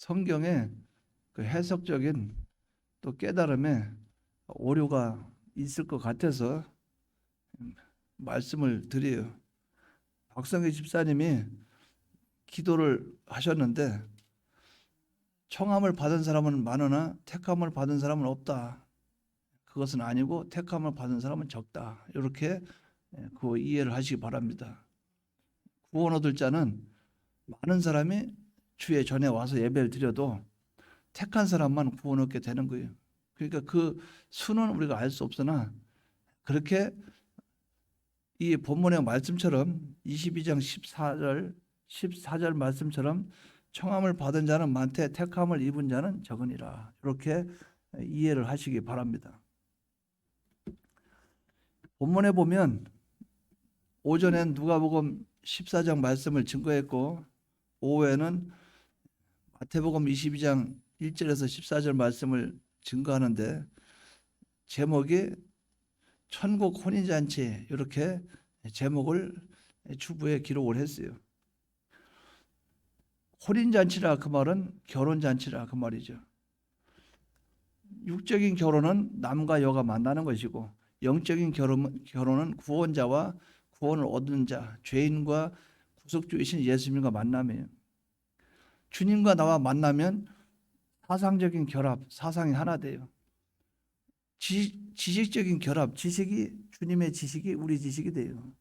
성경에 그 해석적인 또 깨달음에 오류가 있을 것 같아서 말씀을 드려요. 박성희 집사님이 기도를 하셨는데 청함을 받은 사람은 많으나 택함을 받은 사람은 없다. 그것은 아니고 택함을 받은 사람은 적다. 이렇게 그 이해를 하시기 바랍니다. 구원 얻을 자는 많은 사람이 주의 전에 와서 예배를 드려도 택한 사람만 구원 얻게 되는 거예요. 그러니까 그 수는 우리가 알 수 없으나 그렇게 이 본문의 말씀처럼 22장 14절 말씀처럼 청함을 받은 자는 많되 택함을 입은 자는 적으니라. 이렇게 이해를 하시기 바랍니다. 본문에 보면 오전엔 누가복음 14장 말씀을 증거했고 오후에는 마태복음 22장 1절에서 14절 말씀을 증거하는데 제목이 천국 혼인잔치 이렇게 제목을 주부에 기록을 했어요. 혼인잔치라 그 말은 결혼잔치라 그 말이죠. 육적인 결혼은 남과 여가 만나는 것이고 영적인 결혼은 구원자와 구원을 얻는 자, 죄인과 구속주이신 예수님과 만남이에요. 주님과 나와 만나면 사상적인 결합, 사상이 하나 돼요. 지식적인 결합, 지식이 주님의 지식이 우리 지식이 돼요.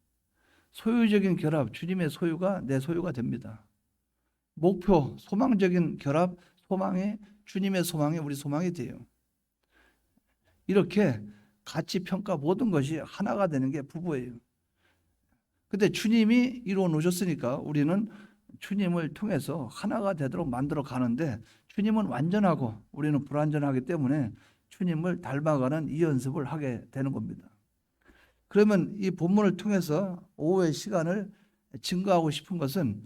소유적인 결합, 주님의 소유가 내 소유가 됩니다. 목표, 소망적인 결합, 소망이 주님의 소망이 우리 소망이 돼요. 이렇게 가치 평가 모든 것이 하나가 되는 게 부부예요. 근데 주님이 이루어 놓으셨으니까 우리는 주님을 통해서 하나가 되도록 만들어 가는데 주님은 완전하고 우리는 불완전하기 때문에 주님을 닮아가는 이 연습을 하게 되는 겁니다. 그러면 이 본문을 통해서 오후의 시간을 증거하고 싶은 것은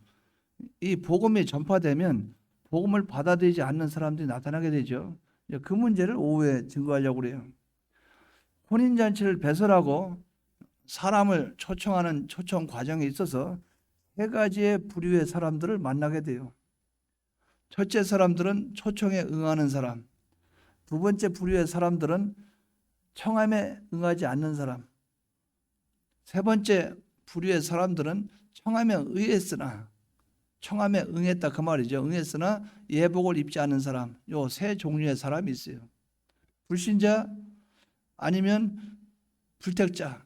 이 복음이 전파되면 복음을 받아들이지 않는 사람들이 나타나게 되죠. 그 문제를 오후에 증거하려고 그래요. 혼인잔치를 배설하고 사람을 초청하는 초청 과정에 있어서 세 가지의 부류의 사람들을 만나게 돼요. 첫째 사람들은 초청에 응하는 사람, 두 번째 부류의 사람들은 청함에 응하지 않는 사람, 세 번째 부류의 사람들은 청함에 의했으나 청함에 응했다 그 말이죠. 응했으나 예복을 입지 않는 사람, 요 세 종류의 사람이 있어요. 불신자 아니면 불택자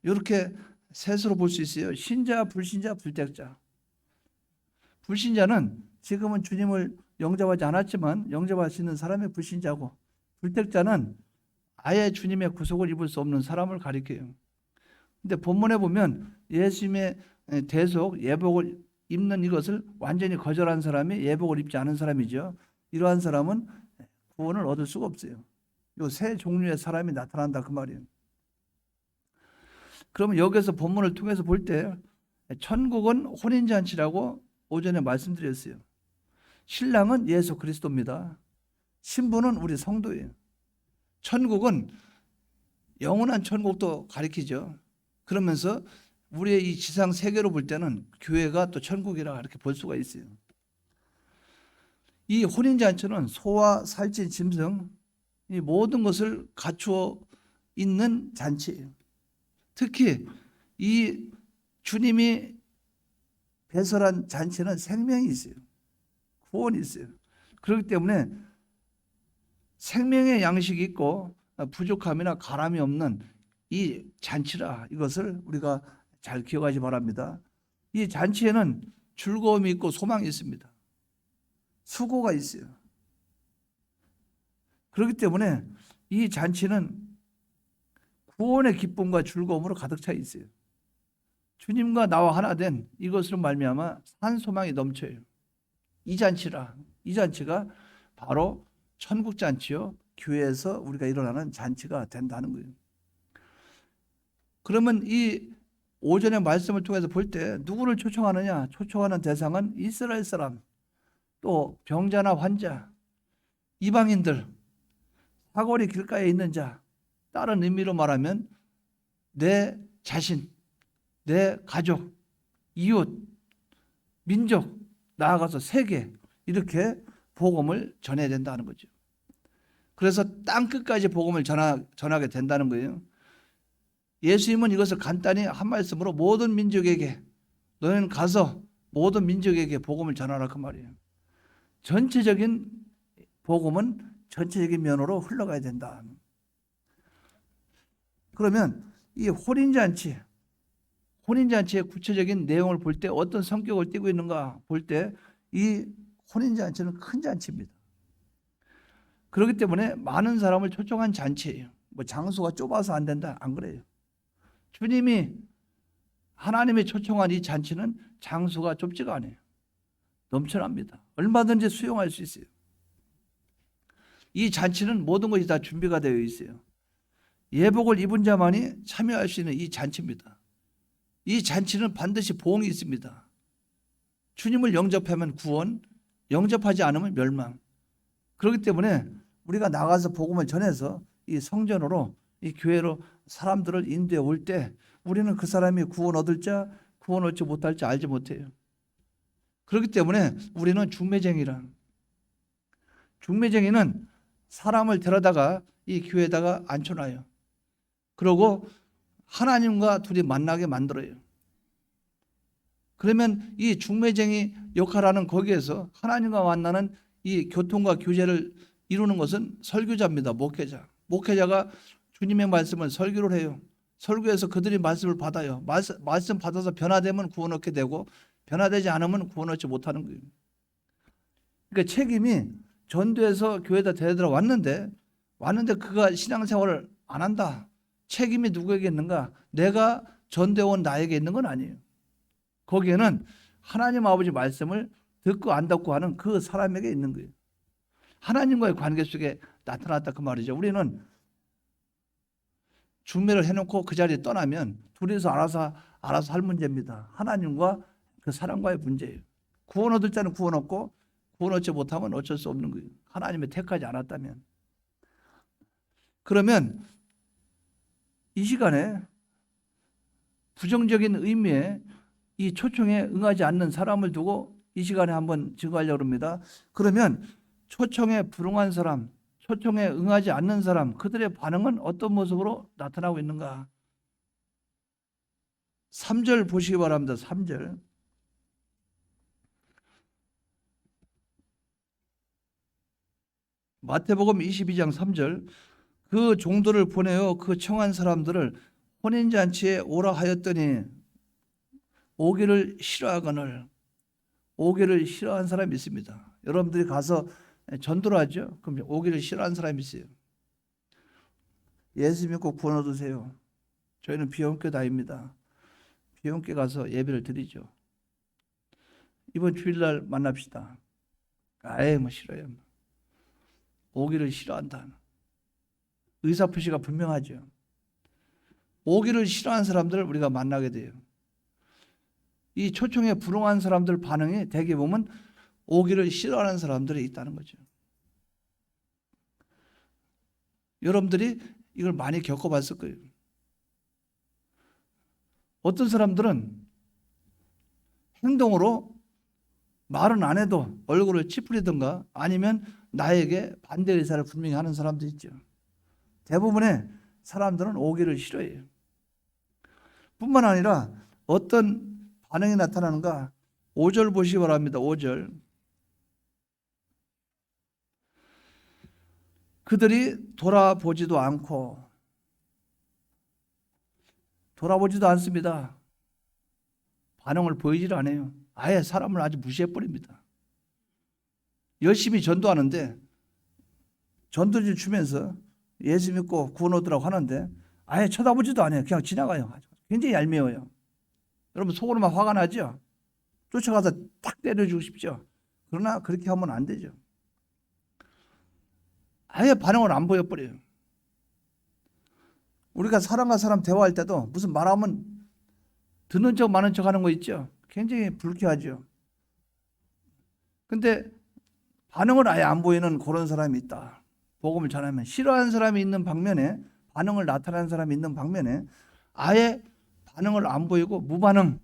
이렇게 셋으로 볼 수 있어요. 신자, 불신자, 불택자. 불신자는 지금은 주님을 영접하지 않았지만 영접할 수 있는 사람이 불신자고 불택자는 아예 주님의 구속을 입을 수 없는 사람을 가리켜요. 근데 본문에 보면 예수님의 대속 예복을 입는 이것을 완전히 거절한 사람이 예복을 입지 않은 사람이죠. 이러한 사람은 구원을 얻을 수가 없어요. 이 세 종류의 사람이 나타난다 그 말이에요. 그러면 여기서 본문을 통해서 볼 때 천국은 혼인잔치라고 오전에 말씀드렸어요. 신랑은 예수 그리스도입니다. 신부는 우리 성도예요. 천국은 영원한 천국도 가리키죠. 그러면서 우리의 이 지상 세계로 볼 때는 교회가 또 천국이라 이렇게 볼 수가 있어요. 이 혼인잔치는 소와 살찐 짐승 이 모든 것을 갖추어 있는 잔치예요. 특히 이 주님이 배설한 잔치는 생명이 있어요. 구원이 있어요. 그렇기 때문에 생명의 양식이 있고 부족함이나 가람이 없는 이 잔치라 이것을 우리가 잘 기억하시 바랍니다. 이 잔치에는 즐거움이 있고 소망이 있습니다. 수고가 있어요. 그렇기 때문에 이 잔치는 구원의 기쁨과 즐거움으로 가득 차 있어요. 주님과 나와 하나 된 이것으로 말미암아 산 소망이 넘쳐요. 이 잔치가 바로 천국 잔치요. 교회에서 우리가 일어나는 잔치가 된다는 거예요. 그러면 이 오전의 말씀을 통해서 볼 때 누구를 초청하느냐? 초청하는 대상은 이스라엘 사람, 또 병자나 환자, 이방인들, 사거리 길가에 있는 자, 다른 의미로 말하면 내 자신, 내 가족, 이웃, 민족, 나아가서 세계 이렇게 복음을 전해야 된다는 거죠. 그래서 땅 끝까지 복음을 전하게 된다는 거예요. 예수님은 이것을 간단히 한 말씀으로 모든 민족에게 너희는 가서 모든 민족에게 복음을 전하라 그 말이에요. 전체적인 복음은 전체적인 면으로 흘러가야 된다. 그러면 이 혼인잔치의 구체적인 내용을 볼 때 어떤 성격을 띠고 있는가 볼 때 이 혼인잔치는 큰 잔치입니다. 그렇기 때문에 많은 사람을 초청한 잔치예요. 뭐 장소가 좁아서 안 된다, 안 그래요. 주님이 하나님이 초청한 이 잔치는 장소가 좁지가 않아요. 넘쳐납니다. 얼마든지 수용할 수 있어요. 이 잔치는 모든 것이 다 준비가 되어 있어요. 예복을 입은 자만이 참여할 수 있는 이 잔치입니다. 이 잔치는 반드시 보응이 있습니다. 주님을 영접하면 구원, 영접하지 않으면 멸망. 그렇기 때문에 우리가 나가서 복음을 전해서 이 성전으로 이 교회로 사람들을 인도해 올 때 우리는 그 사람이 구원 얻을 자, 구원 얻지 못할 자 알지 못해요. 그렇기 때문에 우리는 중매쟁이는 사람을 데려다가 이 교회에다가 앉혀놔요. 그리고 하나님과 둘이 만나게 만들어요. 그러면 이 중매쟁이 역할하는 거기에서 하나님과 만나는 이 교통과 교제를 이루는 것은 설교자입니다. 목회자. 목회자가 주님의 말씀을 설교를 해요. 설교해서 그들이 말씀을 받아요. 말씀 받아서 변화되면 구원 얻게 되고 변화되지 않으면 구원 얻지 못하는 거예요. 그러니까 책임이 전도해서 교회에다 데려다 왔는데 그가 신앙생활을 안 한다. 책임이 누구에게 있는가? 내가 전도해온 나에게 있는 건 아니에요. 거기에는 하나님 아버지 말씀을 듣고 안 듣고 하는 그 사람에게 있는 거예요. 하나님과의 관계 속에 나타났다 그 말이죠. 우리는 중매를 해놓고 그 자리에 떠나면 둘이서 알아서 할 문제입니다. 하나님과 그 사람과의 문제예요. 구원 얻을 자는 구원 얻고 구원 얻지 못하면 어쩔 수 없는 거예요. 하나님의 택하지 않았다면. 그러면 이 시간에 부정적인 의미의 이 초청에 응하지 않는 사람을 두고 이 시간에 한번 증거하려고 합니다. 그러면 초청에 불응한 사람, 초청에 응하지 않는 사람, 그들의 반응은 어떤 모습으로 나타나고 있는가? 3절 보시기 바랍니다. 3절. 마태복음 22장 3절. 그 종들을 보내어 그 청한 사람들을 혼인잔치에 오라 하였더니 오기를 싫어하거늘. 오기를 싫어한 사람이 있습니다. 여러분들이 가서 전도를 하죠. 그럼 오기를 싫어하는 사람이 있어요. 예수 믿고 구원 얻으세요. 저희는 비영교회 다닙니다. 비영교회 가서 예배를 드리죠. 이번 주일날 만납시다. 아예 뭐 싫어요. 오기를 싫어한다. 의사표시가 분명하죠. 오기를 싫어하는 사람들을 우리가 만나게 돼요. 이 초청에 불응한 사람들 반응이 대개 보면 오기를 싫어하는 사람들이 있다는 거죠. 여러분들이 이걸 많이 겪어봤을 거예요. 어떤 사람들은 행동으로 말은 안 해도 얼굴을 찌푸리든가 아니면 나에게 반대 의사를 분명히 하는 사람도 있죠. 대부분의 사람들은 오기를 싫어해요. 뿐만 아니라 어떤 반응이 나타나는가? 5절 보시기 바랍니다. 5절. 그들이 돌아보지도 않습니다. 반응을 보이질 않아요. 아예 사람을 아주 무시해버립니다. 열심히 전도하는데 전도지 주면서 예수 믿고 구원 얻으라고 하는데 아예 쳐다보지도 않아요. 그냥 지나가요. 굉장히 얄미워요. 여러분 속으로만 화가 나죠? 쫓아가서 탁 때려주고 싶죠? 그러나 그렇게 하면 안 되죠. 아예 반응을 안 보여버려요. 우리가 사람과 사람 대화할 때도 무슨 말하면 듣는 척 마는 척 하는 거 있죠? 굉장히 불쾌하죠. 근데 반응을 아예 안 보이는 그런 사람이 있다. 복음을 전하면 싫어하는 사람이 있는 방면에 반응을 나타내는 사람이 있는 방면에 아예 반응을 안 보이고 무반응,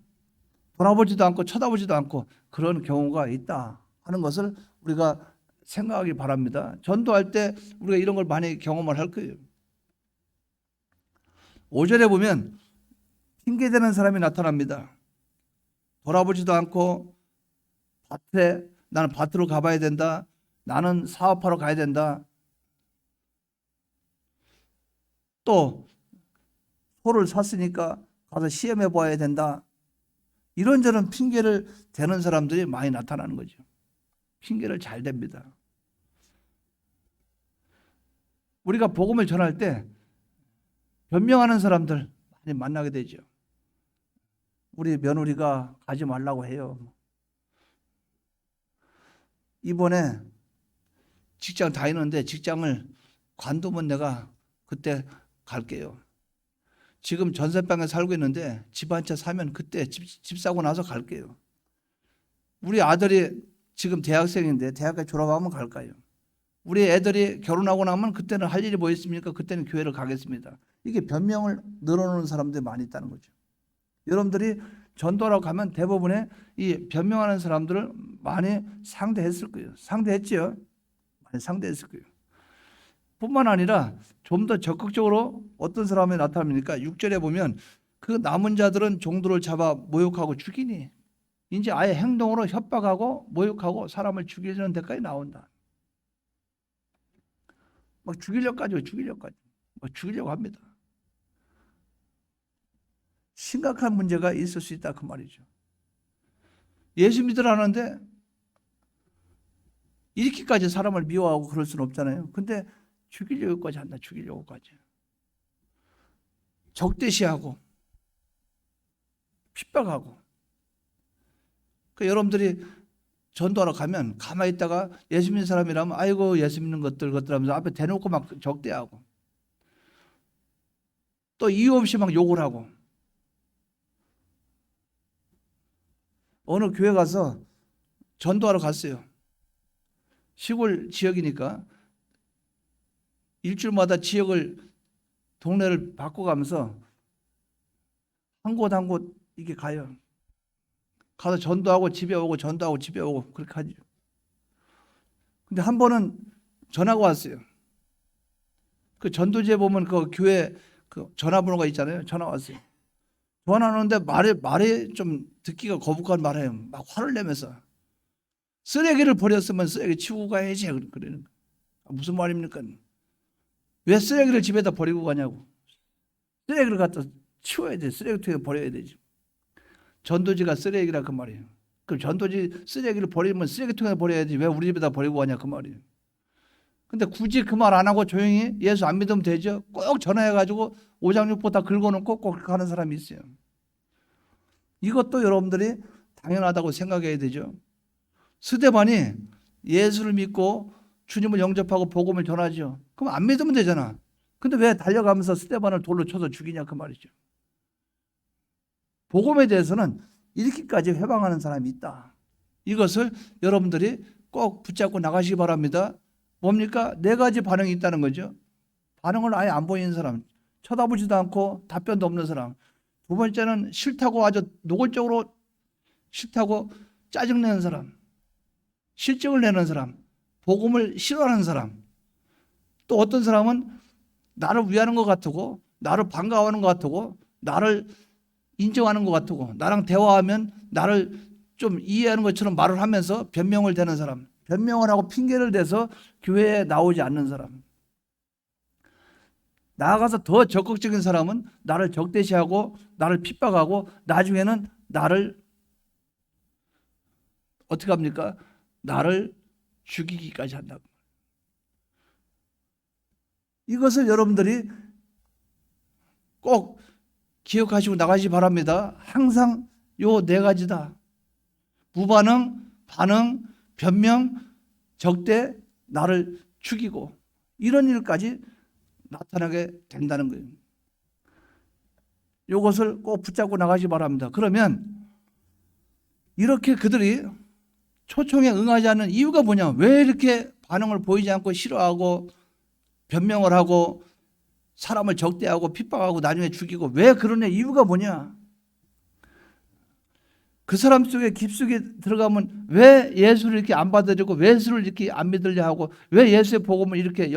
돌아보지도 않고 쳐다보지도 않고 그런 경우가 있다 하는 것을 우리가 생각하기 바랍니다. 전도할 때 우리가 이런 걸 많이 경험을 할 거예요. 5절에 보면 핑계대는 사람이 나타납니다. 돌아보지도 않고 나는 밭으로 가봐야 된다. 나는 사업하러 가야 된다. 또 소를 샀으니까 가서 시험해 봐야 된다. 이런저런 핑계를 대는 사람들이 많이 나타나는 거죠. 핑계를 잘 댑니다. 우리가 복음을 전할 때 변명하는 사람들 많이 만나게 되죠. 우리 며느리가 가지 말라고 해요. 이번에 직장 다니는데 직장을 관두면 내가 그때 갈게요. 지금 전세방에 살고 있는데 집 한 채 사면 그때 집 사고 나서 갈게요. 우리 아들이 지금 대학생인데 대학까지 졸업하면 갈까요? 우리 애들이 결혼하고 나면 그때는 할 일이 뭐 있습니까? 그때는 교회를 가겠습니다. 이게 변명을 늘어놓는 사람들이 많이 있다는 거죠. 여러분들이 전도하러 가면 대부분의 이 변명하는 사람들을 많이 상대했을 거예요. 상대했죠? 많이 상대했을 거예요. 뿐만 아니라 좀 더 적극적으로 어떤 사람이 나타납니까? 6절에 보면 그 남은 자들은 종들을 잡아 모욕하고 죽이니, 이제 아예 행동으로 협박하고 모욕하고 사람을 죽이려는 데까지 나온다. 막 죽이려고 합니다. 심각한 문제가 있을 수 있다 그 말이죠. 예수 믿으라는데 이렇게까지 사람을 미워하고 그럴 수는 없잖아요. 근데 죽이려고까지 한다. 죽이려고까지. 적대시하고 핍박하고. 그 여러분들이 전도하러 가면 가만히 있다가 예수 믿는 사람이라면 아이고 예수 믿는 것들 하면서 앞에 대놓고 막 적대하고 또 이유 없이 막 욕을 하고. 어느 교회 가서 전도하러 갔어요. 시골 지역이니까 일주일마다 동네를 바꿔가면서 한 곳 한 곳 이렇게 가요. 가서 전도하고 집에 오고 전도하고 집에 오고 그렇게 하죠. 근데 한 번은 전화가 왔어요. 그 전도지에 보면 그 교회 그 전화번호가 있잖아요. 전화 왔어요. 전화하는데 말이 좀 듣기가 거북한 말해요. 막 화를 내면서 쓰레기를 버렸으면 쓰레기 치우고 가야지 그러는 거예요. 무슨 말입니까? 왜 쓰레기를 집에다 버리고 가냐고. 쓰레기를 갖다 치워야 돼. 쓰레기통에 버려야 되지. 전도지가 쓰레기라 그 말이에요. 그럼 전도지 쓰레기를 버리면 쓰레기통에 버려야지 왜 우리 집에다 버리고 가냐 그 말이에요. 근데 굳이 그 말 안 하고 조용히 예수 안 믿으면 되죠. 꼭 전화해가지고 오장육부 다 긁어놓고 꼭 그렇게 하는 사람이 있어요. 이것도 여러분들이 당연하다고 생각해야 되죠. 스데반이 예수를 믿고 주님을 영접하고 복음을 전하죠. 그럼 안 믿으면 되잖아. 근데 왜 달려가면서 스데반을 돌로 쳐서 죽이냐 그 말이죠. 복음에 대해서는 이렇게까지 회방하는 사람이 있다. 이것을 여러분들이 꼭 붙잡고 나가시기 바랍니다. 뭡니까? 4가지 반응이 있다는 거죠. 반응을 아예 안 보이는 사람, 쳐다보지도 않고 답변도 없는 사람. 두 번째는 싫다고 아주 노골적으로 싫다고 짜증내는 사람, 실증을 내는 사람, 복음을 싫어하는 사람. 또 어떤 사람은 나를 위하는 것 같고 나를 반가워하는 것 같고 나를 인정하는 것 같고 나랑 대화하면 나를 좀 이해하는 것처럼 말을 하면서 변명을 대는 사람, 변명을 하고 핑계를 대서 교회에 나오지 않는 사람. 나아가서 더 적극적인 사람은 나를 적대시하고 나를 핍박하고 나중에는 나를 어떻게 합니까? 나를 죽이기까지 한다고. 이것을 여러분들이 꼭 기억하시고 나가시기 바랍니다. 항상 요 4가지다. 무반응, 반응, 변명, 적대, 나를 죽이고 이런 일까지 나타나게 된다는 거예요. 이것을 꼭 붙잡고 나가시기 바랍니다. 그러면 이렇게 그들이 초청에 응하지 않는 이유가 뭐냐? 왜 이렇게 반응을 보이지 않고 싫어하고 변명을 하고 사람을 적대하고 핍박하고 나중에 죽이고 왜 그러냐? 이유가 뭐냐? 그 사람 속에 깊숙이 들어가면 왜 예수를 이렇게 안 받아들이고 왜 예수를 이렇게 안 믿으려 하고 왜 예수의 복음을 이렇게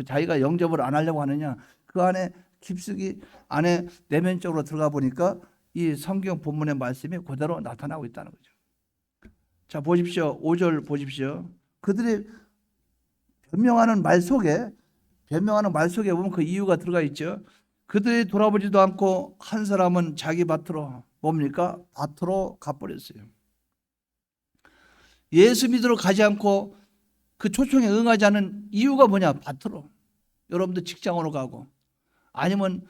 자기가 영접을 안 하려고 하느냐. 그 안에 깊숙이 안에 내면적으로 들어가 보니까 이 성경 본문의 말씀이 그대로 나타나고 있다는 거죠. 자, 보십시오. 5절 보십시오. 그들이 변명하는 말 속에 보면 그 이유가 들어가 있죠. 그들이 돌아보지도 않고 한 사람은 자기 밭으로 뭡니까? 밭으로 가버렸어요. 예수 믿으러 가지 않고 그 초청에 응하지 않은 이유가 뭐냐? 밭으로. 여러분들 직장으로 가고 아니면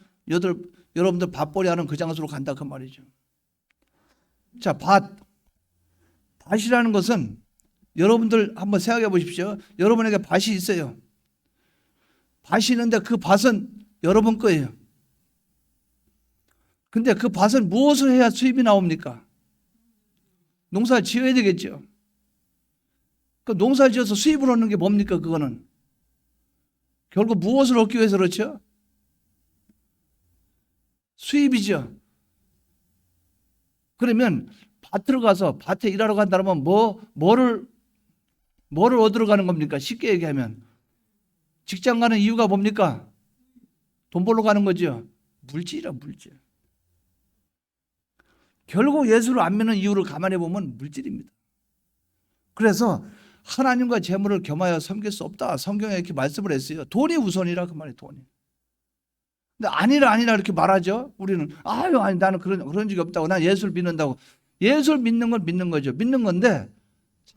여러분들 밭벌이 하는 그 장소로 간다 그 말이죠. 자, 밭이라는 것은 여러분들 한번 생각해 보십시오. 여러분에게 밭이 있어요. 밭이 있는데 그 밭은 여러분 거예요. 근데 그 밭은 무엇을 해야 수입이 나옵니까? 농사를 지어야 되겠죠. 그 농사를 지어서 수입을 얻는 게 뭡니까? 그거는 결국 무엇을 얻기 위해서 그렇죠? 수입이죠. 그러면 밭으로 가서 밭에 일하러 간다면 뭐를 얻으러 가는 겁니까? 쉽게 얘기하면 직장 가는 이유가 뭡니까? 돈 벌러 가는 거죠. 물질이라 물질. 결국 예수를 안 믿는 이유를 가만히 보면 물질입니다. 그래서 하나님과 재물을 겸하여 섬길 수 없다. 성경에 이렇게 말씀을 했어요. 돈이 우선이라 그 말이에요. 돈이. 근데 아니라 이렇게 말하죠. 우리는 아니 나는 그런 적이 없다고. 난 예수를 믿는다고. 예수를 믿는 건 믿는 거죠. 믿는 건데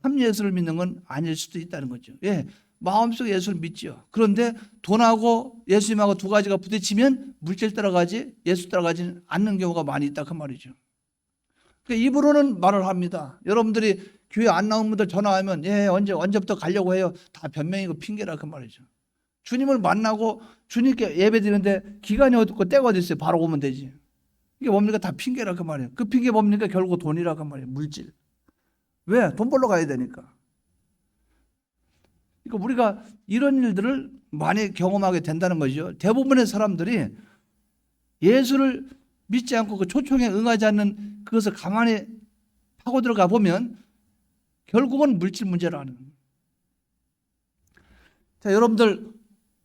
참 예수를 믿는 건 아닐 수도 있다는 거죠. 예, 마음속에 예수를 믿죠. 그런데 돈하고 예수님하고 두 가지가 부딪히면 물질 따라가지 예수 따라가지 않는 경우가 많이 있다 그 말이죠. 그러니까 입으로는 말을 합니다. 여러분들이 교회 안 나온 분들 전화하면 예 언제부터 가려고 해요. 다 변명이고 핑계라 그 말이죠. 주님을 만나고 주님께 예배 드리는데 기간이 어떻고 때가 어디 있어요. 바로 오면 되지. 이게 뭡니까? 다 핑계라 그 말이에요. 그 핑계 뭡니까? 결국 돈이라 그 말이에요. 물질. 왜? 돈 벌러 가야 되니까. 그러니까 우리가 이런 일들을 많이 경험하게 된다는 거죠. 대부분의 사람들이 예수를 믿지 않고 그 초청에 응하지 않는 그것을 가만히 파고 들어가 보면 결국은 물질 문제라는 거예요. 자, 여러분들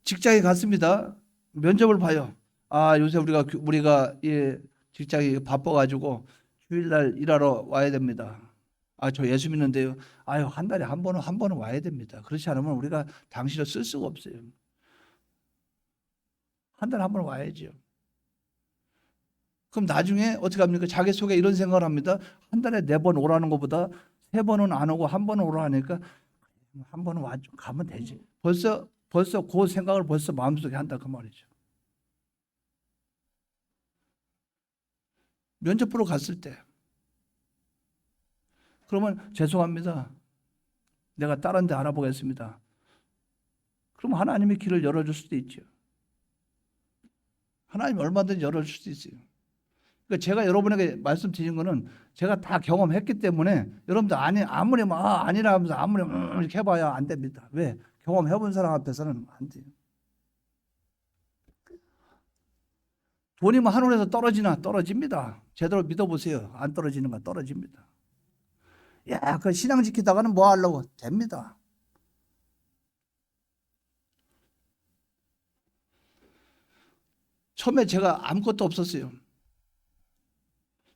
직장에 갔습니다. 면접을 봐요. 아, 요새 우리가 예, 직장이 바빠가지고 주일날 일하러 와야 됩니다. 아, 저 예수 믿는데요. 아유, 한 달에 한 번은 와야 됩니다. 그렇지 않으면 우리가 당신을 쓸 수가 없어요. 한 달에 한 번 와야죠. 그럼 나중에 어떻게 합니까? 자기 속에 이런 생각을 합니다. 한 달에 4번 오라는 것보다 3번은 안 오고 한 번은 오라 하니까 한 번은 가면 되지. 벌써 그 생각을 벌써 마음속에 한다 그 말이죠. 면접 보러 갔을 때 그러면 죄송합니다. 내가 다른 데 알아보겠습니다. 그럼 하나님이 길을 열어줄 수도 있죠. 하나님이 얼마든지 열어줄 수도 있어요. 그러니까 제가 여러분에게 말씀드린 거는 제가 다 경험했기 때문에 여러분들 아무리 아니라 하면서 아무리 이렇게 해봐야 안 됩니다. 왜? 경험해본 사람 앞에서는 안 돼요. 돈이 뭐 하늘에서 떨어지나? 떨어집니다. 제대로 믿어보세요. 안 떨어지는 건 떨어집니다. 야, 그 신앙 지키다가는 뭐 하려고? 됩니다. 처음에 제가 아무것도 없었어요.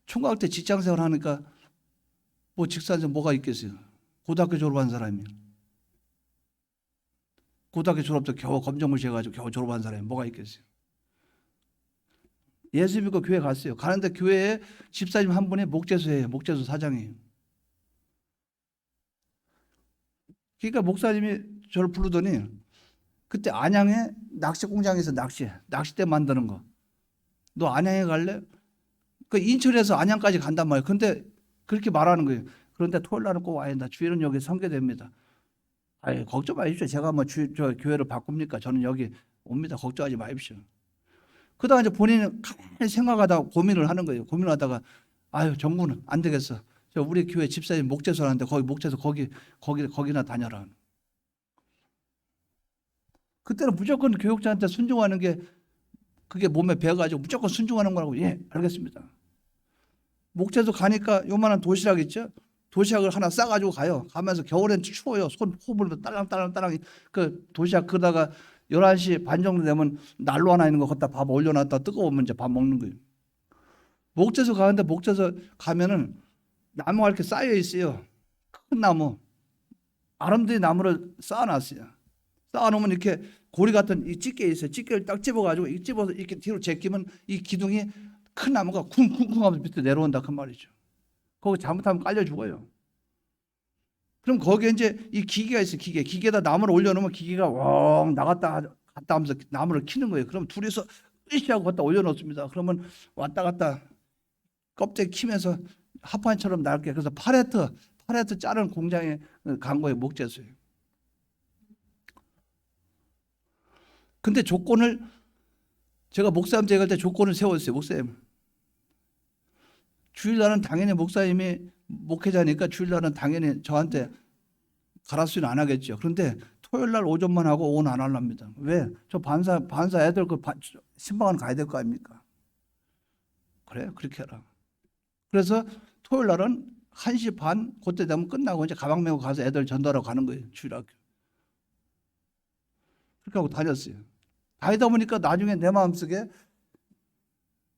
총각 때 직장 생활 하니까 뭐 직사에서 뭐가 있겠어요. 고등학교 졸업한 사람이. 고등학교 졸업도 겨우 검정고시 해가지고 겨우 졸업한 사람이 뭐가 있겠어요. 예수 믿고 교회 갔어요. 가는데 교회에 집사님 한 분이 목재소예요. 목재소 사장이에요. 그러니까 목사님이 저를 부르더니 그때 안양에 낚시 공장에서 낚싯대 만드는 거. 너 안양에 갈래? 그 인천에서 안양까지 간단 말이에요. 근데 그렇게 말하는 거예요. 그런데 토요일 날은 꼭 와야 된다. 주일은 여기 선교됩니다. 아이, 걱정 마십시오. 제가 뭐 저 교회를 바꿉니까? 저는 여기 옵니다. 걱정하지 마십시오. 그러다가 이제 본인은 가만히 생각하다가 고민을 하는 거예요. 고민하다가 아유, 정부는 안 되겠어. 저 우리 교회 집사님 목재소라는데 거기 목재소 거기나 다녀라. 그때는 무조건 교육자한테 순종하는 게 그게 몸에 배어가지고 무조건 순종하는 거라고. 예, 알겠습니다. 목재소 가니까 요만한 도시락 있죠? 도시락을 하나 싸가지고 가요. 가면서 겨울엔 추워요. 손 호불로 딸랑딸랑 그 도시락 그다가 11시 반 정도 되면 난로 하나 있는 거 갖다 밥 올려놨다 뜨거우면 이제 밥 먹는 거예요. 목재소 가는데 목재소 가면은 나무가 이렇게 쌓여 있어요. 큰 나무. 아름드리 나무를 쌓아놨어요. 쌓아놓으면 이렇게 고리 같은 이 집게 있어요. 집게를 딱 집어가지고 이 집어서 이렇게 뒤로 제끼면 이 기둥이 큰 나무가 쿵쿵쿵 하면서 밑에 내려온다 그 말이죠. 거기 잘못하면 깔려 죽어요. 그럼 거기에 이제 이 기계가 있어요. 기계에다 나무를 올려놓으면 기계가 왕 나갔다 갔다 하면서 나무를 키는 거예요. 그럼 둘이서 으쌰하고 갖다 올려놓습니다. 그러면 왔다 갔다 껍데기 키면서 합판처럼 날게. 그래서 팔레트 자르는 공장에 간 거예요. 목재소예요. 근데 조건을 제가 목사님 제갈 때 조건을 세웠어요. 목사님. 주일날은 당연히 목사님이 목회자니까 주일날은 당연히 저한테 가라수는 안 하겠죠. 그런데 토요일날 오전만 하고 오후는 안 하랍니다. 왜? 저 반사 애들 신방은 가야 될 거 아닙니까? 그래, 그렇게 해라. 그래서 토요일날은 1시 반 그때 되면 끝나고 이제 가방 메고 가서 애들 전달하고 가는 거예요. 주일학교. 그렇게 하고 다녔어요. 다니다 보니까 나중에 내 마음속에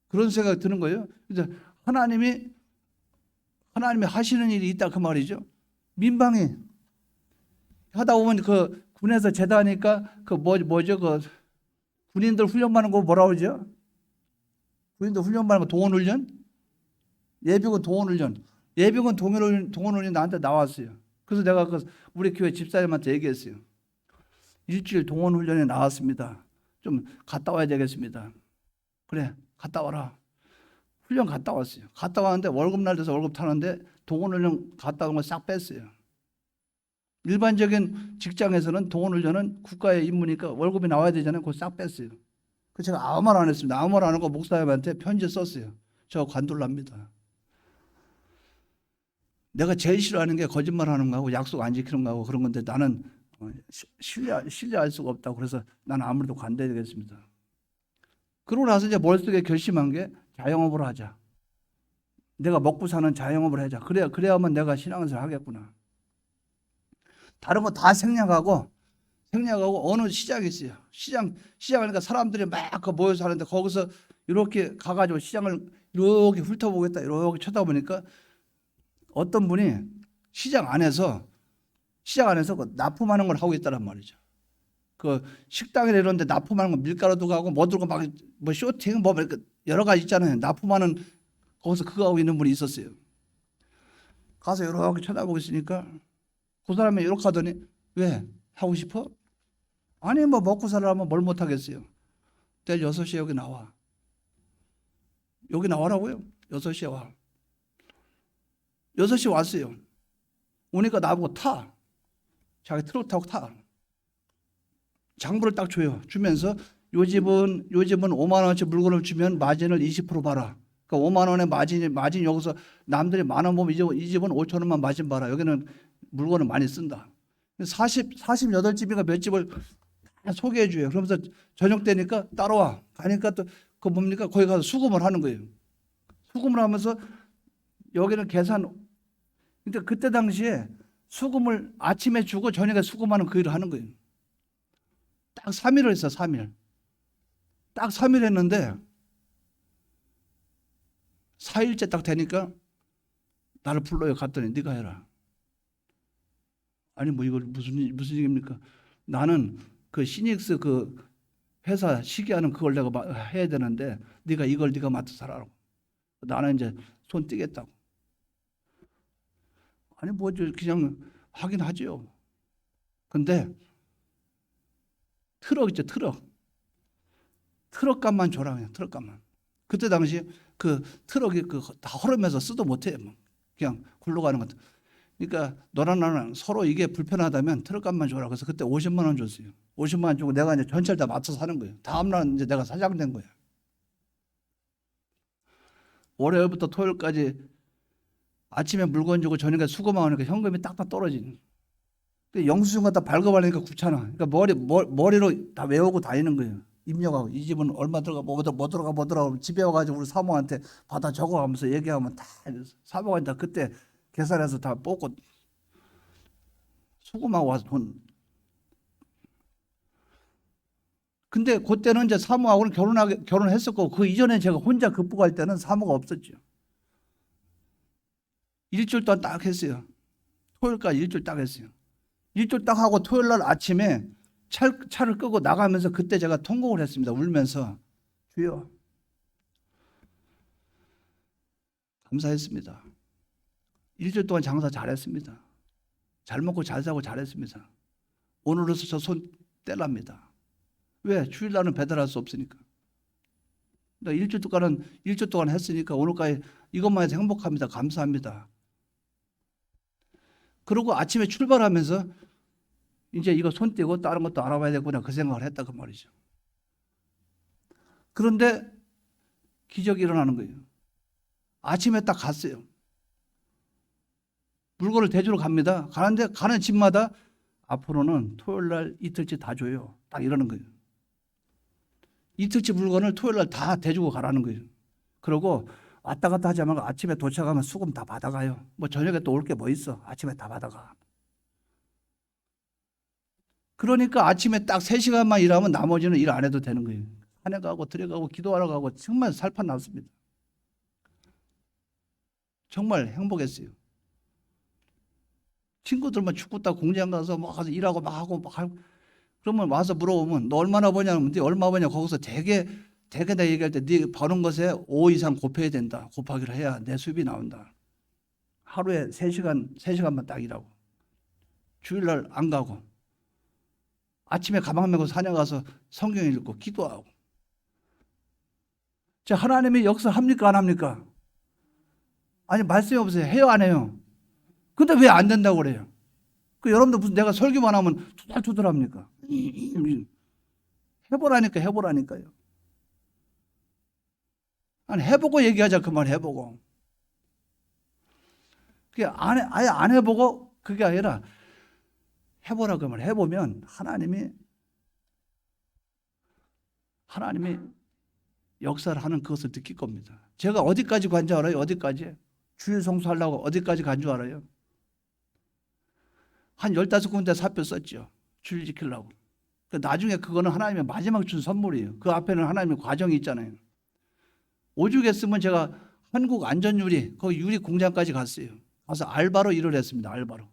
그런 생각이 드는 거예요. 이제 하나님이 하시는 일이 있다 그 말이죠. 민방위 하다 보면 그 군에서 제대하니까 그 뭐죠 그 군인들 훈련 받는 거 뭐라 그러죠? 군인들 훈련 받는 거 동원훈련? 예비군 동원훈련. 예비군 동원훈련 나한테 나왔어요. 그래서 내가 그 우리 교회 집사님한테 얘기했어요. 일주일 동원훈련에 나왔습니다. 좀 갔다 와야 되겠습니다. 그래, 갔다 와라. 훈련 갔다 왔어요. 갔다 왔는데 월급날 돼서 월급 타는데 동원훈련 갔다 온 거 싹 뺐어요. 일반적인 직장에서는 동원훈련은 국가의 임무니까 월급이 나와야 되잖아요. 그거 싹 뺐어요. 그 제가 아무 말 안 했습니다. 아무 말 안 하고 목사님한테 편지 썼어요. 저 관둘랍니다. 내가 제일 싫어하는 게 거짓말하는 거하고 약속 안 지키는 거하고 그런 건데 나는 신뢰할 수가 없다고 그래서 나는 아무래도 관둬야 되겠습니다. 그러고 나서 이제 머릿속에 결심한 게 자영업을 하자. 내가 먹고 사는 자영업을 하자. 그래야만 내가 신앙생활 하겠구나. 다른 거 다 생략하고 어느 시장이 있어요. 시장 하니까 사람들이 막 모여서 하는데 거기서 이렇게 가가지고 시장을 이렇게 훑어보겠다. 이렇게 쳐다보니까 어떤 분이 시장 안에서 그 납품하는 걸 하고 있다란 말이죠. 그 식당에 이런데 납품하는 거 밀가루도 가고 뭐 들고 막 뭐 쇼팅 뭐 여러 가지 있잖아요. 납품하는 거기서 그거 하고 있는 분이 있었어요. 가서 이렇게 쳐다보고 있으니까 그 사람이 이렇게 하더니 왜 하고 싶어? 아니 뭐 먹고 살려면 뭘 못 하겠어요. 내일 6시에 여기 나와. 여기 나와라고요? 6시에 와. 6시 왔어요. 오니까 나보고 타. 자기 트럭 타고 타. 장부를 딱 줘요. 주면서 요 집은 5만 원어치 물건을 주면 마진을 20% 봐라. 그러니까 5만 원의 마진 여기서 남들이 만 원 보면 이 집은 5천 원만 마진 봐라. 여기는 물건을 많이 쓴다. 48집인가 몇 집을 다 소개해 줘요. 그러면서 저녁 때니까 따라와. 가니까 또 그 뭡니까? 거기 가서 수금을 하는 거예요. 수금을 하면서 여기는 계산. 그러니까 그때 당시에 수금을 아침에 주고 저녁에 수금하는 그 일을 하는 거예요. 딱 3일을 했어. 3일. 딱 3일 했는데 4일째 딱 되니까 나를 불러요. 갔더니 네가 해라. 아니 뭐 이걸 무슨 일입니까? 나는 그 시닉스 그 회사 시기하는 그걸 내가 해야 되는데 네가 이걸 네가 맡아서 하라고. 나는 이제 손 떼겠다고. 아니 뭐 그냥 하긴 하죠. 근데 트럭 있죠, 트럭값만 줘라. 그냥 트럭값만. 그때 당시 그 트럭이 다 허름해서 쓰도 못해. 그냥 굴러가는 것. 그러니까 너랑 나랑 서로 이게 불편하다면 트럭값만 줘라. 그래서 그때 50만 원 줬어요. 50만 원 주고 내가 이제 전체를 다 맞춰서 사는 거예요. 다음날 이제 내가 사장 된 거예요. 월요일부터 토요일까지 아침에 물건 주고 저녁에 수고만 하니까 현금이 딱딱 떨어지는. 영수증 갖다 발급하려니까 귀찮아. 그러니까 머리로 다 외우고 다니는 거예요. 입력하고 이 집은 얼마 들어가 뭐 들어가 집에 와가지고 우리 사모한테 받아 적어가면서 얘기하면 다 사모한테 그때 계산해서 다 뽑고 수금하고 와서 돈. 근데 그때는 이제 사모하고는 결혼했었고 그 이전에 제가 혼자 극복할 때는 사모가 없었죠. 일주일 동안 딱 했어요. 토요일까지 일주일 딱 했어요. 일주일 딱 하고 토요일 날 아침에 차를 끄고 나가면서 그때 제가 통곡을 했습니다. 울면서 주여 감사했습니다. 일주일 동안 장사 잘했습니다. 잘 먹고 잘 사고 잘했습니다. 오늘로서 저 손 떼랍니다. 왜? 주일날은 배달할 수 없으니까. 그러니까 일주일 동안 했으니까 오늘까지 이것만 해서 행복합니다. 감사합니다. 그리고 아침에 출발하면서 이제 이거 손 떼고 다른 것도 알아봐야 되구나 그 생각을 했다 그 말이죠. 그런데 기적이 일어나는 거예요. 아침에 딱 갔어요. 물건을 대주러 갑니다. 가는데 가는 집마다 앞으로는 토요일 날 이틀치 다 줘요. 딱 이러는 거예요. 이틀치 물건을 토요일 날 다 대주고 가라는 거예요. 그러고 왔다 갔다 하지 말고 아침에 도착하면 수금 다 받아가요. 뭐 저녁에 또 올 게 뭐 있어. 아침에 다 받아가. 그러니까 아침에 딱 3시간만 일하면 나머지는 일 안 해도 되는 거예요. 산에 가고 들에 가고 기도하러 가고 정말 살판 났습니다. 정말 행복했어요. 친구들만 축구 따고 공장 가서 막 가서 일하고 막 하고 그러면 와서 물어보면 너 얼마나 버냐면 네 얼마 버냐 거기서 되게 내 얘기할 때 네 버는 것에 5 이상 곱해야 된다. 곱하기를 해야 내 수입이 나온다. 하루에 3시간만 딱 일하고 주일날 안 가고 아침에 가방 메고 산에 가서 성경 읽고 기도하고. 자, 하나님이 역사합니까 안 합니까? 아니 말씀이 없어요. 해요 안 해요? 근데 왜 안 된다고 그래요? 그 여러분들 무슨 내가 설교만 하면 투덜투덜합니까? 해보라니까요. 아니 해보고 얘기하자 그 말 해보고. 그게 아예 안 해보고 그게 아니라 해보라 그 말 해보면 하나님이 역사를 하는 그것을 느낄 겁니다. 제가 어디까지 간 줄 알아요? 어디까지? 주일 성수하려고 어디까지 간 줄 알아요? 한 15군데 사표 썼죠. 주일 지키려고. 나중에 그거는 하나님의 마지막 준 선물이에요. 그 앞에는 하나님의 과정이 있잖아요. 오죽했으면 제가 한국 안전유리 거기 유리 공장까지 갔어요. 가서 알바로 일을 했습니다. 알바로.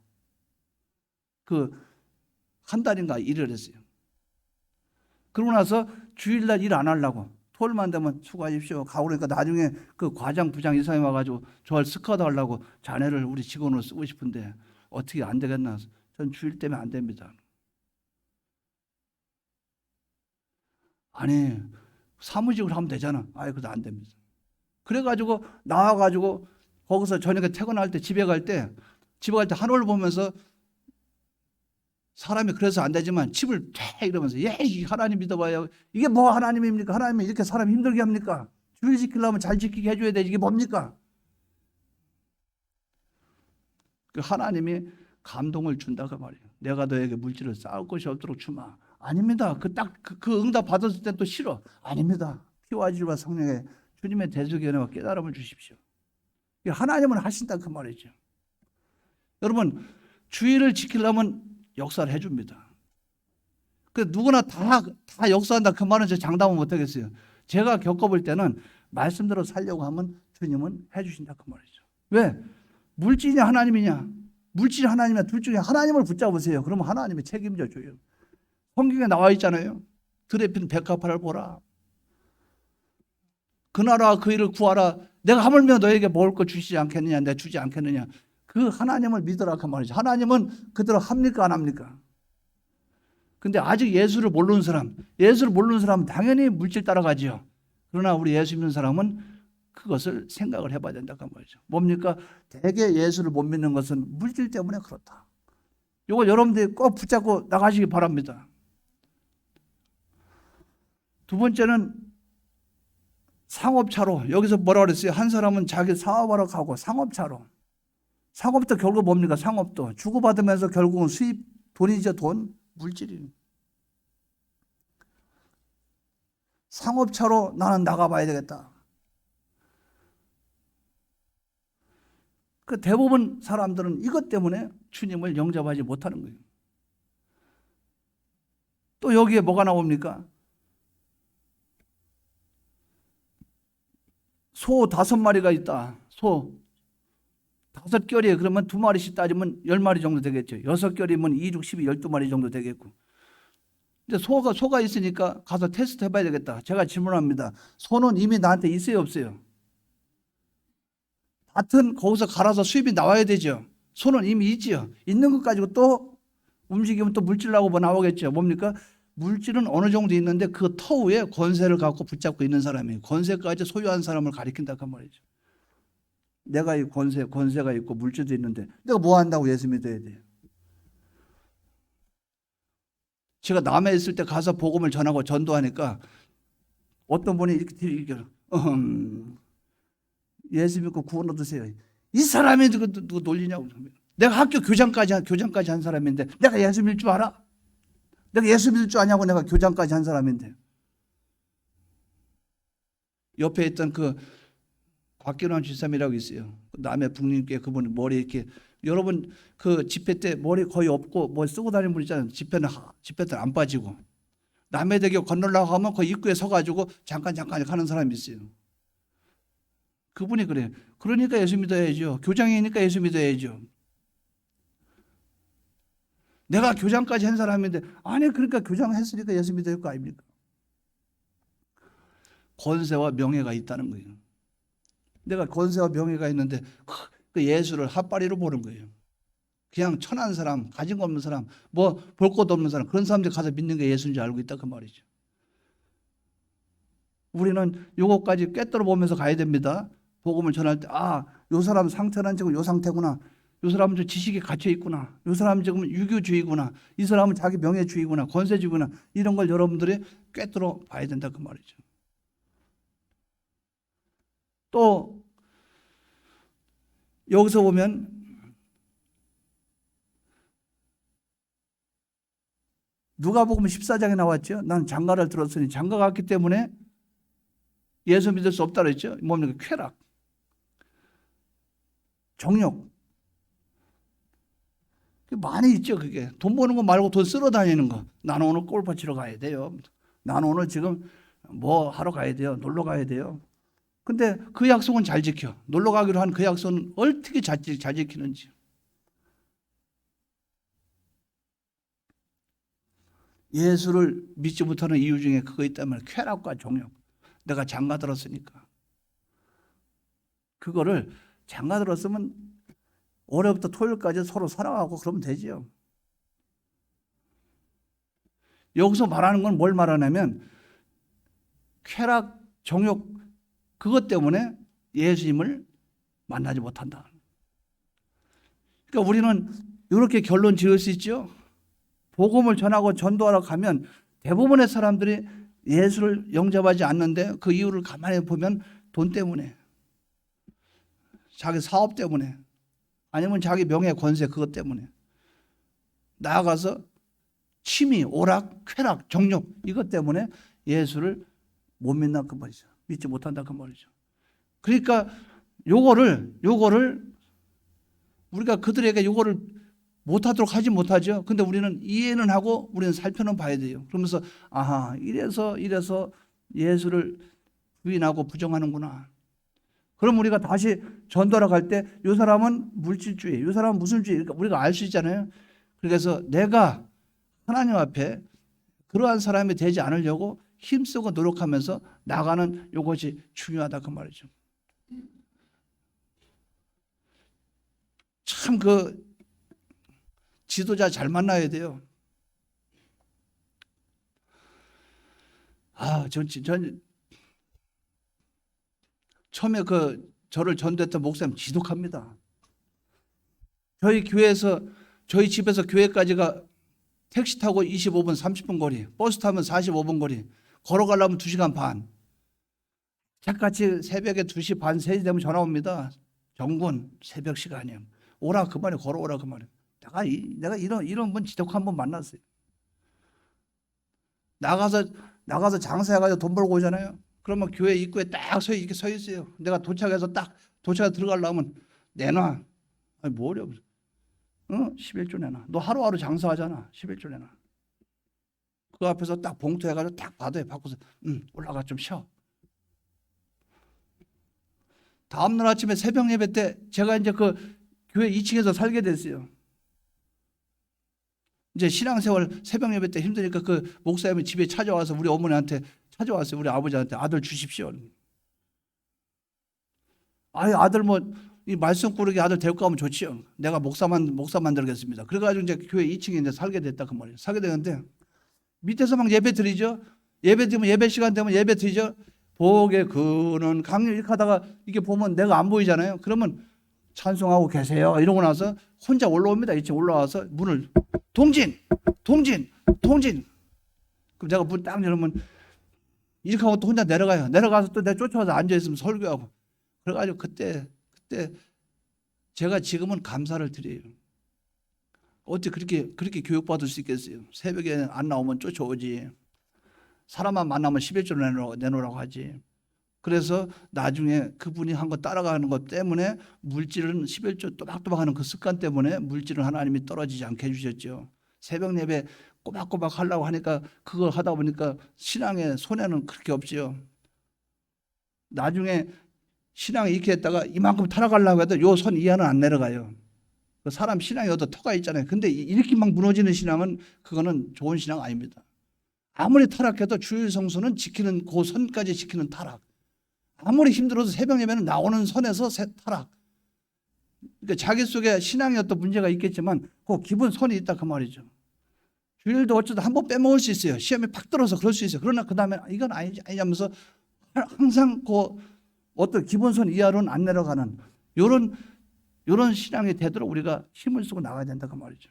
그 한 달인가 일을 했어요. 그러고 나서 주일날 일 안 하려고 토요일만 되면 수고하십시오. 가고 그러니까 나중에 그 과장 부장 이상이 와가지고 저를 스카우트 하려고 자네를 우리 직원으로 쓰고 싶은데 어떻게 안 되겠나. 전 주일 때문에 안 됩니다. 아니 사무직을 하면 되잖아. 아이 그거 안 됩니다. 그래가지고 나와가지고 거기서 저녁에 퇴근할 때 집에 갈 때 하늘을 보면서 사람이 그래서 안 되지만 집을 돼 이러면서 하나님 믿어봐요. 이게 뭐 하나님입니까? 하나님이 이렇게 사람 힘들게 합니까? 주일 지키려면 잘 지키게 해줘야 되지. 이게 뭡니까? 그 하나님이 감동을 준다 그 말이에요. 내가 너에게 물질을 쌓을 것이 없도록 주마. 아닙니다. 그 응답 받았을 땐 또 싫어. 아닙니다. 피와 질과 성령의 주님의 대속의 은혜와 깨달음을 주십시오. 하나님은 하신다 그 말이죠. 여러분 주일을 지키려면 역사를 해줍니다. 그 누구나 다 역사한다 그 말은 제가 장담은 못하겠어요. 제가 겪어볼 때는 말씀대로 살려고 하면 주님은 해주신다 그 말이죠. 왜? 물질이냐 하나님이냐? 물질이 하나님이냐 둘 중에 하나님을 붙잡으세요. 그러면 하나님이 책임져 줘요. 성경에 나와 있잖아요. 들에 피는 백합화를 보라. 그 나라와 그 일을 구하라. 내가 하물며 너에게 먹을 거 주시지 않겠느냐? 내가 주지 않겠느냐? 그 하나님을 믿으라 그 말이죠. 하나님은 그대로 합니까 안 합니까? 근데 아직 예수를 모르는 사람은 당연히 물질 따라가지요. 그러나 우리 예수 믿는 사람은 그것을 생각을 해봐야 된다 그 말이죠. 뭡니까? 대개 예수를 못 믿는 것은 물질 때문에 그렇다. 이거 여러분들이 꼭 붙잡고 나가시기 바랍니다. 두 번째는 상업차로. 여기서 뭐라 그랬어요? 한 사람은 자기 사업하러 가고 상업차로. 상업도 결국 뭡니까? 상업도 주고받으면서 결국은 수입, 돈이죠. 돈, 물질이에요. 상업차로 나는 나가봐야 되겠다. 그 대부분 사람들은 이것 때문에 주님을 영접하지 못하는 거예요. 또 여기에 뭐가 나옵니까? 소 5마리가 있다. 소 5결이에요. 그러면 2마리씩 따지면 10마리 정도 되겠죠. 6결이면 2, 6, 12, 12마리 정도 되겠고. 근데 소가 있으니까 가서 테스트 해봐야 되겠다. 제가 질문합니다. 소는 이미 나한테 있어요, 없어요? 밭은 거기서 갈아서 수입이 나와야 되죠. 소는 이미 있지요. 있는 것 가지고 또 움직이면 또 물질 나오고 뭐 나오겠죠. 뭡니까? 물질은 어느 정도 있는데 그 터위에 권세를 갖고 붙잡고 있는 사람이에요. 권세까지 소유한 사람을 가리킨다 그 말이죠. 내가 이 권세가 있고 물질도 있는데 내가 뭐 한다고 예수 믿어야 돼요? 제가 남해 있을 때 가서 복음을 전하고 전도하니까 어떤 분이 이렇게 예수 믿고 구원 얻으세요. 이 사람이 누구 놀리냐고. 내가 학교 교장까지 한 사람인데 내가 예수 믿을 줄 알아? 내가 예수 믿을 줄 아냐고. 내가 교장까지 한 사람인데. 옆에 있던 그 곽기환 지사님이라고 있어요. 남해 북림교회 그분 머리 이렇게, 여러분 그 집회 때 머리 거의 없고 뭐 쓰고 다니는 분 있잖아요. 집회는 안 빠지고 남해대교 건너려고 하면 그 입구에 서가지고 잠깐 하는 사람이 있어요. 그분이 그래요. 그러니까 예수 믿어야죠. 교장이니까 예수 믿어야죠. 내가 교장까지 한 사람인데, 아니 그러니까 교장 했으니까 예수 믿어야 할 거 아닙니까? 권세와 명예가 있다는 거예요. 내가 권세와 명예가 있는데 그 예수를 핫바리로 보는 거예요. 그냥 천한 사람, 가진 거 없는 사람, 뭐 볼 것도 없는 사람, 그런 사람들이 가서 믿는 게 예수인 줄 알고 있다 그 말이죠. 우리는 요거까지 꿰뚫어 보면서 가야 됩니다. 복음을 전할 때, 요 사람 상태는 지금 요 상태구나. 요 사람은 좀 지식에 갇혀 있구나. 요 사람은 지금 유교주의구나. 이 사람은 자기 명예주의구나. 권세주의구나. 이런 걸 여러분들이 꿰뚫어 봐야 된다 그 말이죠. 또 여기서 보면 누가복음 14장에 나왔죠. 난 장가를 들었으니, 장가가 왔기 때문에 예수 믿을 수 없다 그랬죠. 뭡니까? 쾌락, 정욕. 많이 있죠. 그게 돈 버는 거 말고 돈 쓸어 다니는 거. 나는 오늘 골프 치러 가야 돼요. 나는 오늘 지금 뭐 하러 가야 돼요. 놀러 가야 돼요. 근데 그 약속은 잘 지켜. 놀러 가기로 한 그 약속은 어떻게 잘 지키는지. 예수를 믿지 못하는 이유 중에 그거 있다면 쾌락과 정욕. 내가 장가 들었으니까. 그거를 장가 들었으면 월요일부터 토요일까지 서로 살아가고 그러면 되지요. 여기서 말하는 건 뭘 말하냐면 쾌락, 정욕, 그것 때문에 예수님을 만나지 못한다. 그러니까 우리는 이렇게 결론 지을 수 있죠. 복음을 전하고 전도하러 가면 대부분의 사람들이 예수를 영접하지 않는데 그 이유를 가만히 보면 돈 때문에, 자기 사업 때문에, 아니면 자기 명예, 권세 그것 때문에, 나아가서 취미, 오락, 쾌락, 정욕 이것 때문에 예수를 못 믿나 그 말이죠. 믿지 못한다 그 말이죠. 그러니까 요거를 우리가 그들에게 요거를 못하도록 하지 못하죠. 근데 우리는 이해는 하고 우리는 살펴는 봐야 돼요. 그러면서 이래서 예수를 부인하고 부정하는구나. 그럼 우리가 다시 전도하러 갈 때 이 사람은 물질주의, 이 사람은 무슨 주의, 그러니까 우리가 알 수 있잖아요. 그래서 내가 하나님 앞에 그러한 사람이 되지 않으려고 힘쓰고 노력하면서 나가는 이것이 중요하다 그 말이죠. 참 그 지도자 잘 만나야 돼요. 전 처음에 저를 전도했던 목사님 지독합니다. 저희 교회에서, 저희 집에서 교회까지가 택시 타고 25분, 30분 거리, 버스 타면 45분 거리, 걸어가려면 2시간 반. 착같이 새벽에 2시 반, 3시 되면 전화 옵니다. 정군, 새벽 시간이야. 오라 그만해, 걸어오라 그만해. 내가 이런 분 지독한 분 만났어요. 나가서 나가서 장사해가지고 돈 벌고 오잖아요. 그러면 교회 입구에 딱 이렇게 서 있어요. 내가 도착해서 딱 도착해 들어가려면 내놔. 아니 뭐래? 11조 내놔. 너 하루하루 장사하잖아. 11조 내놔. 그 앞에서 딱 봉투 해가지고 딱 받아요. 받고서 올라가 좀 쉬어. 다음날 아침에 새벽 예배 때 제가 이제 그 교회 2층에서 살게 됐어요. 이제 신앙생활 새벽 예배 때 힘드니까 그 목사님이 집에 찾아와서 우리 어머니한테 찾아왔어요. 우리 아버지한테 아들 주십시오. 아유 아들 뭐 이 말씀 꾸르기 아들 데리고 가면 좋지요. 내가 목사 만들겠습니다. 그래가지고 이제 교회 2층에 이제 살게 됐다 그 말이에요. 살게 되는데 밑에서 막 예배 드리죠. 예배 드리면 예배 시간 되면 예배 드리죠. 복에 그는 강림 이렇게 하다가 이게 보면 내가 안 보이잖아요. 그러면 찬송하고 계세요. 이러고 나서 혼자 올라옵니다. 2층 올라와서 문을 동진. 그럼 내가 문 딱 열면 이렇게 하고 또 혼자 내려가요. 내려가서 또 내가 쫓아와서 앉아있으면 설교하고. 그래가지고 그때 제가 지금은 감사를 드려요. 어떻게 그렇게 교육받을 수 있겠어요? 새벽에 안 나오면 쫓아오지. 사람만 만나면 11조 내놓으라고 하지. 그래서 나중에 그분이 한 거 따라가는 것 때문에 물질은 11조 또박또박 하는 그 습관 때문에 물질은 하나님이 떨어지지 않게 해주셨죠. 새벽 예배 꼬박꼬박 하려고 하니까 그걸 하다 보니까 신앙의 손해는 그렇게 없지요. 나중에 신앙이 이렇게 했다가 이만큼 타락하려고 해도 요 선 이하는 안 내려가요. 사람 신앙이 어떤 터가 있잖아요. 근데 이렇게 막 무너지는 신앙은 그거는 좋은 신앙 아닙니다. 아무리 타락해도 주일 성수는 지키는 그 선까지 지키는 타락. 아무리 힘들어도 새벽 예배는 나오는 선에서 타락. 그러니까 자기 속에 신앙에 어떤 문제가 있겠지만 그 기본 선이 있다 그 말이죠. 주일도 어쩌다 한번 빼먹을 수 있어요. 시험에 팍 들어서 그럴 수 있어요. 그러나 그 다음에 이건 아니냐면서 항상 그 어떤 기본선 이하로는 안 내려가는 이런 신앙이 되도록 우리가 힘을 쓰고 나가야 된다 그 말이죠.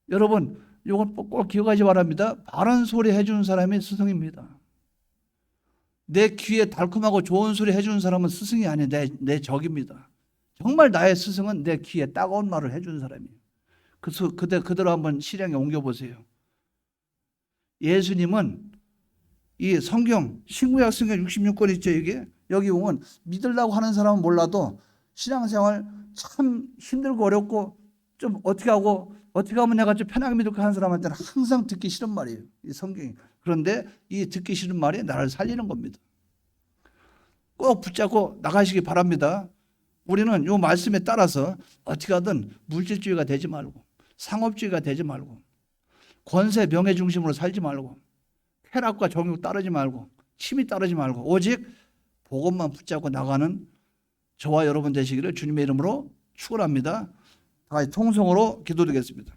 여러분 이건 꼭 기억하시 바랍니다. 바른 소리 해주는 사람이 스승입니다. 내 귀에 달콤하고 좋은 소리 해주는 사람은 스승이 아니에요. 내 적입니다. 정말 나의 스승은 내 귀에 따가운 말을 해주는 사람이에요. 그대로 한번 실행에 옮겨보세요. 예수님은 이 성경 신구약 성경 66권 있죠. 이게 여기 보면 믿으려고 하는 사람은 몰라도 신앙생활 참 힘들고 어렵고 좀 어떻게 하면 내가 좀 편하게 믿을까 하는 사람한테는 항상 듣기 싫은 말이에요. 이 성경이. 그런데 이 듣기 싫은 말이 나를 살리는 겁니다. 꼭 붙잡고 나가시기 바랍니다. 우리는 이 말씀에 따라서 어떻게 하든 물질주의가 되지 말고 상업주의가 되지 말고 권세 명예 중심으로 살지 말고 쾌락과 정욕 따르지 말고 취미 따르지 말고 오직 복음만 붙잡고 나가는 저와 여러분 되시기를 주님의 이름으로 축원합니다. 다 같이 통성으로 기도드리겠습니다.